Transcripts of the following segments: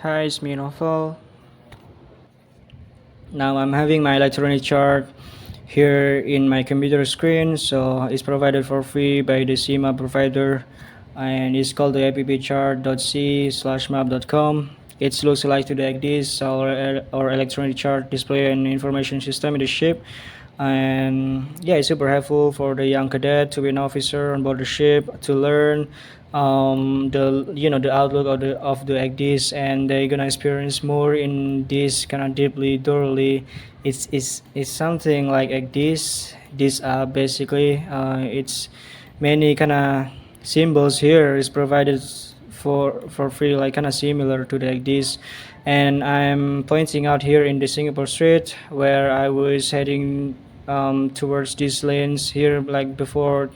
Hi, it's me, NoFal. Now I'm having my electronic chart here in my computer screen. So it's provided for free by the SIMA provider, and it's called the appchart.c/map.com. It looks like this, our electronic chart display and information system in the ship. And yeah, it's super helpful for the young cadet to be an officer on board the ship to learn the outlook of the ACDs, and they're gonna experience more in this kind of deeply thoroughly. It's something like ACDs. This basically it's many kind of symbols here is provided for free, like kind of similar to the ACDs. And I'm pointing out here in the Singapore Strait where I was heading towards these lanes here like before,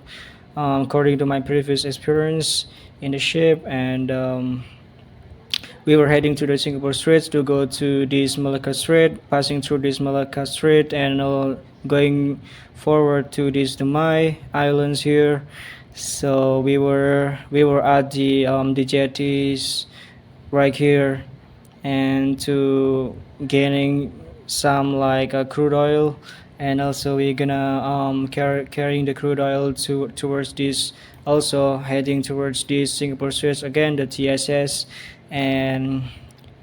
according to my previous experience in the ship. And we were heading to the Singapore Straits to go to this Malacca Strait, passing through this Malacca Strait, and going forward to these Dumai Islands here. So we were at the jetties right here, and to gaining some like crude oil, and also we're gonna carrying the crude oil towards this, also heading towards this Singapore Straits again, the TSS. And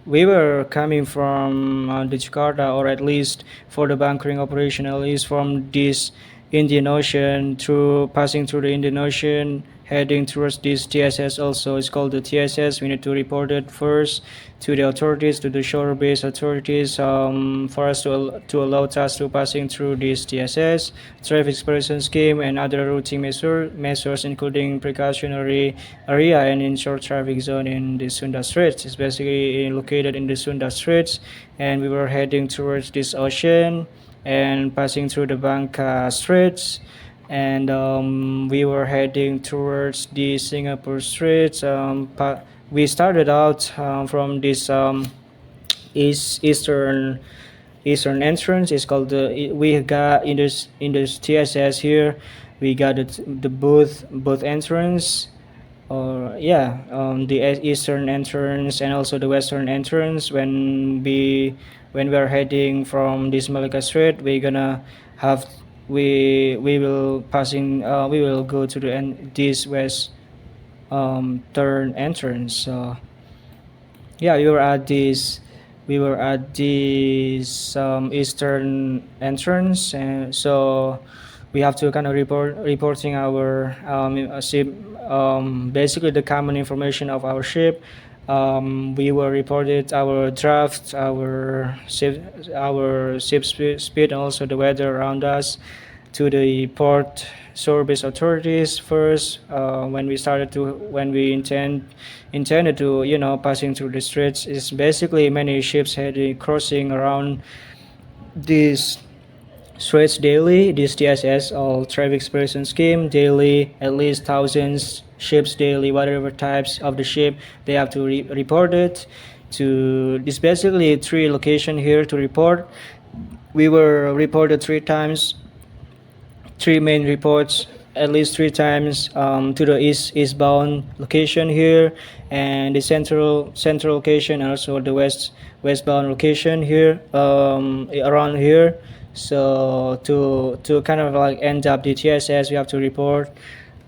we were coming from the Jakarta, or at least for the bunkering operation, at least from this Indian Ocean, through passing through the Indian Ocean, heading towards this TSS. Also, it's called the TSS. We need to report it first to the authorities, to the shore-based authorities, for us to allow us to passing through this TSS, traffic suppression scheme, and other routing measures, including precautionary area and inshore traffic zone in the Sunda Straits. It's basically located in the Sunda Straits, and we were heading towards this ocean and passing through the Bangka Straits, and we were heading towards the Singapore Straits. We started out from this eastern entrance. It's called we got in this TSS here. We got the both entrance, or yeah, the eastern entrance and also the western entrance. When we are heading from this Malacca Strait, we're gonna have we will go to this west turn entrance. So yeah, we were at this eastern entrance, and so we have to kind of reporting our ship, basically the common information of our ship. We were reported our draft, our ship speed, and also the weather around us to the port service authorities first. When we intended to, passing through the straits, is basically many ships heading crossing around these straits daily. This TSS, all traffic suppression scheme, daily at least thousands ships daily, whatever types of the ship, they have to report it to this, basically three location here to report. We were reported three main reports at least three times, to the eastbound location here, and the central location, and also the westbound location here, around here. So to kind of like end up the TSS, we have to report,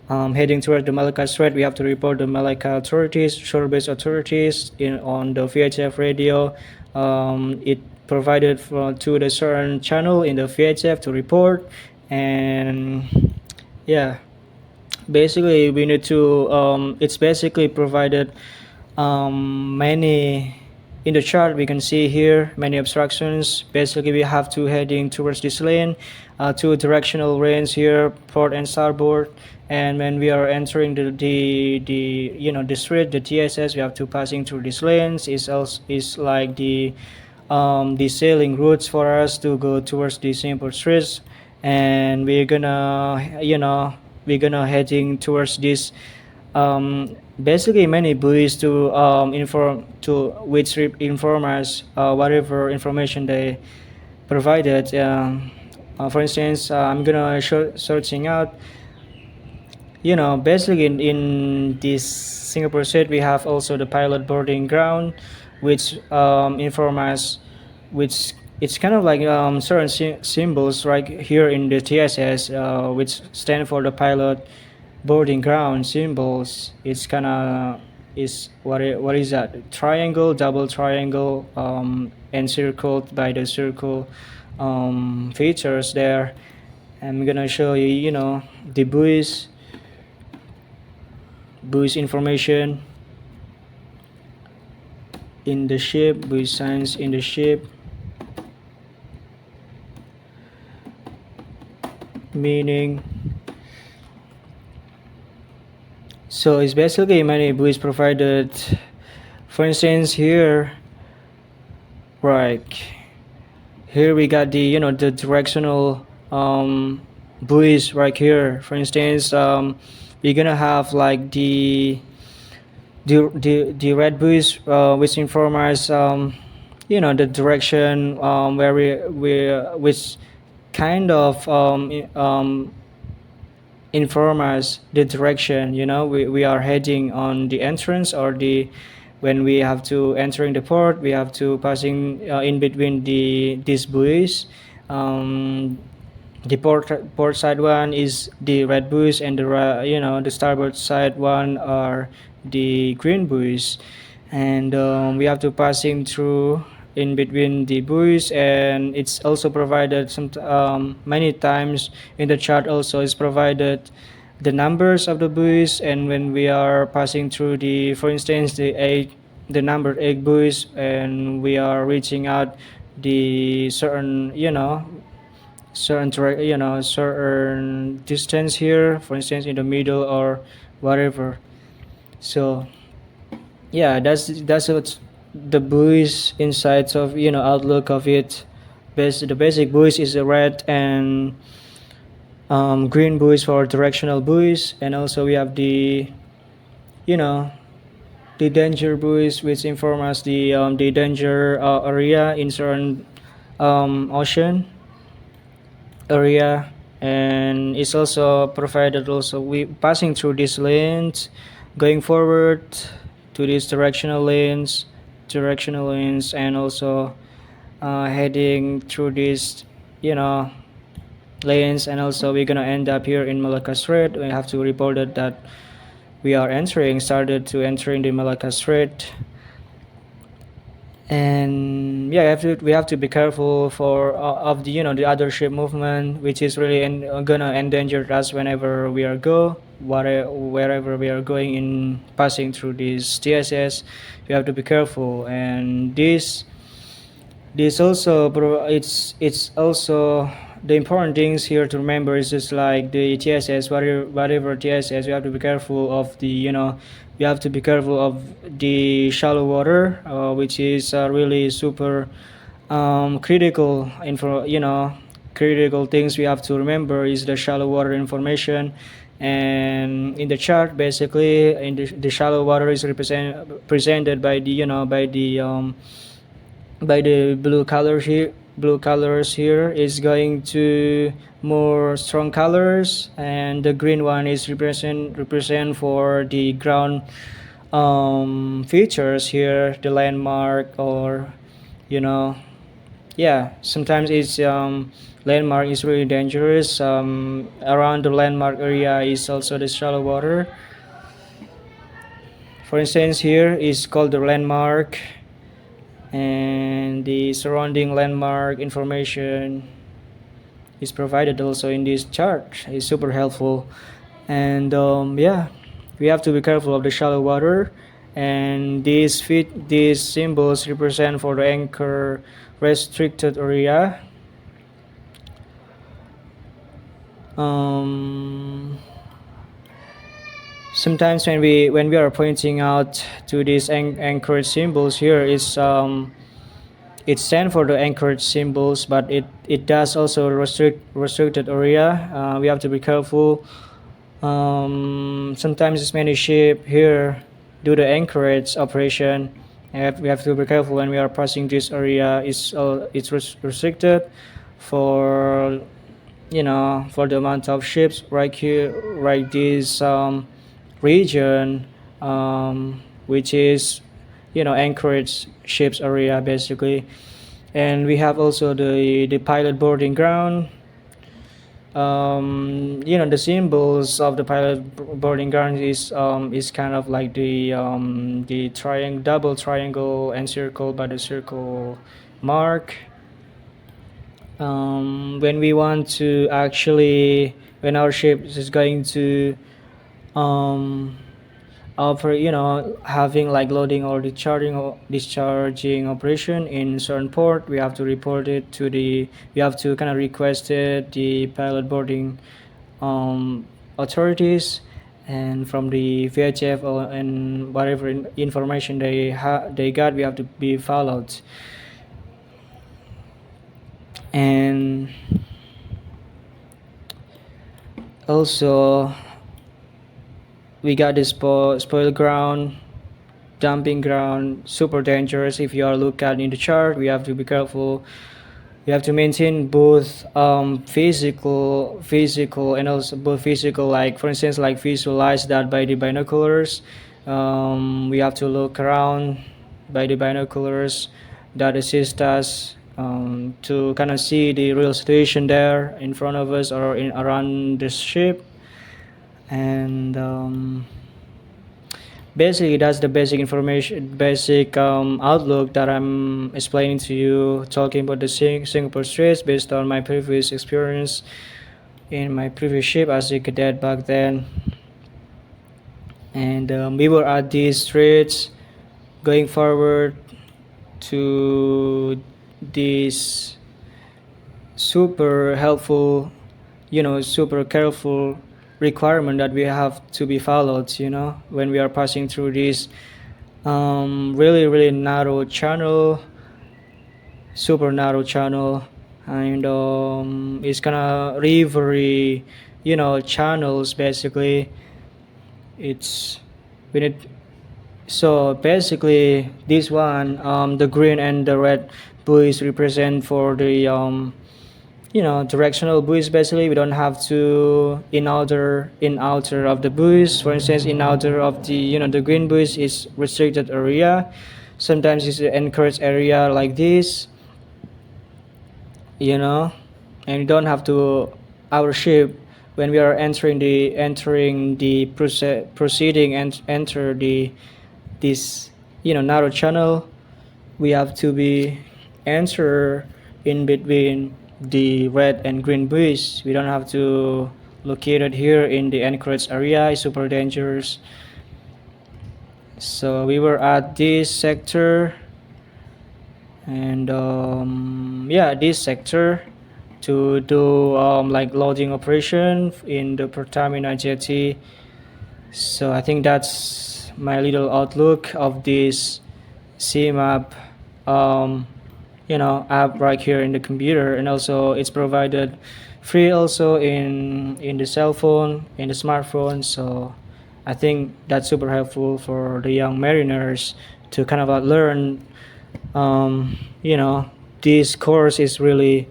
heading toward the Malacca Strait. We have to report the Malacca authorities, shore-based authorities, on the VHF radio. It provided to the certain channel in the VHF to report. And yeah, basically we need to, it's basically provided many in the chart. We can see here many obstructions. Basically we have to heading towards this lane, two directional lanes here, port and starboard. And when we are entering the strait, the TSS, we have to passing through these lanes. Is like the sailing routes for us to go towards the Singapore Straits. And we're gonna heading towards this, basically many buoys to inform us whatever information they provided. For instance, I'm gonna searching out, basically in this Singapore State, we have also the pilot boarding ground. which inform us, which it's kind of like certain symbols right here in the TSS, which stand for the pilot boarding ground symbols. It's kind of is what is that? Triangle, double triangle, encircled by the circle features there. I'm gonna show you, the buoys information in the ship, buoy signs in the ship, meaning. So it's basically many buoys provided. For instance, here, right here we got the the directional buoys right here. For instance, we're gonna have like the red buoys, which inform us the direction where we which kind of inform us the direction we are heading on the entrance, or the when we have to entering the port, we have to passing in between these buoys. um, the port side one is the red buoys, and the starboard side one are the green buoys. And we have to passing through in between the buoys, and it's also provided some many times in the chart also is provided the numbers of the buoys. And when we are passing through the, for instance, the numbered egg buoys, and we are reaching out the certain certain distance here, for instance in the middle or whatever. So yeah, that's what the buoys insights of outlook of it. The basic buoys is the red and green buoys for directional buoys. And also we have you know the danger buoys, which inform us the danger area in certain ocean area. And it's also provided also we passing through these lanes, going forward to these directional lanes, and also heading through these you know lanes. And also we're gonna end up here in Malacca Strait. We have to report that we are started to entering the Malacca Strait. And yeah, we have to be careful for of the the other ship movement, which is really gonna endanger us whenever we are wherever we are going in passing through this TSS. We have to be careful. And this also it's also the important things here to remember is just like the TSS, whatever TSS, you have to be careful of the you have to be careful of the shallow water, which is really super critical info. Critical things we have to remember is the shallow water information. And in the chart, basically, in the shallow water is presented by the by the blue colors here is going to more strong colors, and the green one is represent for the ground features here, the landmark, or you know yeah, sometimes it's landmark is really dangerous. Around the landmark area is also the shallow water. For instance, here is called the landmark, and the surrounding landmark information is provided also in this chart. It's super helpful. And yeah, we have to be careful of the shallow water. And these symbols represent for the anchor restricted area. um, Sometimes when we are pointing out to these anchored symbols here, it stands for the anchored symbols, but it does also restricted area. We have to be careful. Sometimes it's many ship here do the anchorage operation. And we have to be careful when we are passing this area. It's restricted for for the amount of ships right here, right this region, which is anchorage ships area basically. And we have also the pilot boarding ground. The symbols of the boarding ground is kind of like the triangle, double triangle encircled by the circle mark. When we want to actually, when our ship is going to um, having like loading or discharging operation in certain port, we have to report it to we have to kind of request it the pilot boarding authorities, and from the VHF and whatever information they got, we have to be followed. And also we got this spoil ground, dumping ground, super dangerous. If you are look at in the chart, we have to be careful. We have to maintain both physical and also both physical, like for instance like visualize that by the binoculars. We have to look around by the binoculars that assist us to kind of see the real situation there in front of us or in around the ship. And basically that's the basic information, basic outlook that I'm explaining to you, talking about the Singapore Straits based on my previous experience in my previous ship as a cadet back then. And we were at these straits going forward to this super helpful, super careful requirement that we have to be followed, when we are passing through this really, really narrow channel, super narrow channel. And it's kind of rivery, channels basically. It's we need So basically this one, the green and the red buoys represent for the directional buoys. Basically we don't have to in outer of the buoys. For instance, in outer of the green buoys is restricted area. Sometimes it's an encouraged area like this, you know and you don't have to our ship when we are entering the proceeding and enter this narrow channel. We have to be enter in between the red and green buoys. We don't have to locate it here in the anchorage area. It's super dangerous. So we were at this sector, and yeah, this sector to do like loading operation in the Pertamina jetty. So I think that's my little outlook of this CMAP app right here in the computer. And also it's provided free also in the cell phone, in the smartphone. So I think that's super helpful for the young mariners to kind of learn. um, you know this course is really,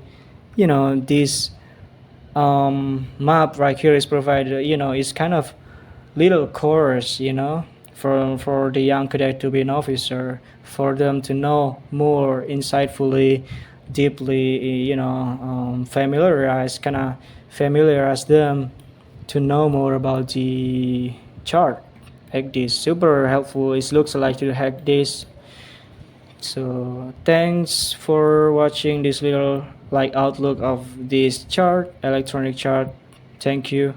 this map right here is provided, it's kind of little course, for the young cadet to be an officer, for them to know more insightfully, deeply, familiarize them to know more about the chart. Like this super helpful, it looks like to hack this. So thanks for watching this little like outlook of this chart, electronic chart. Thank you.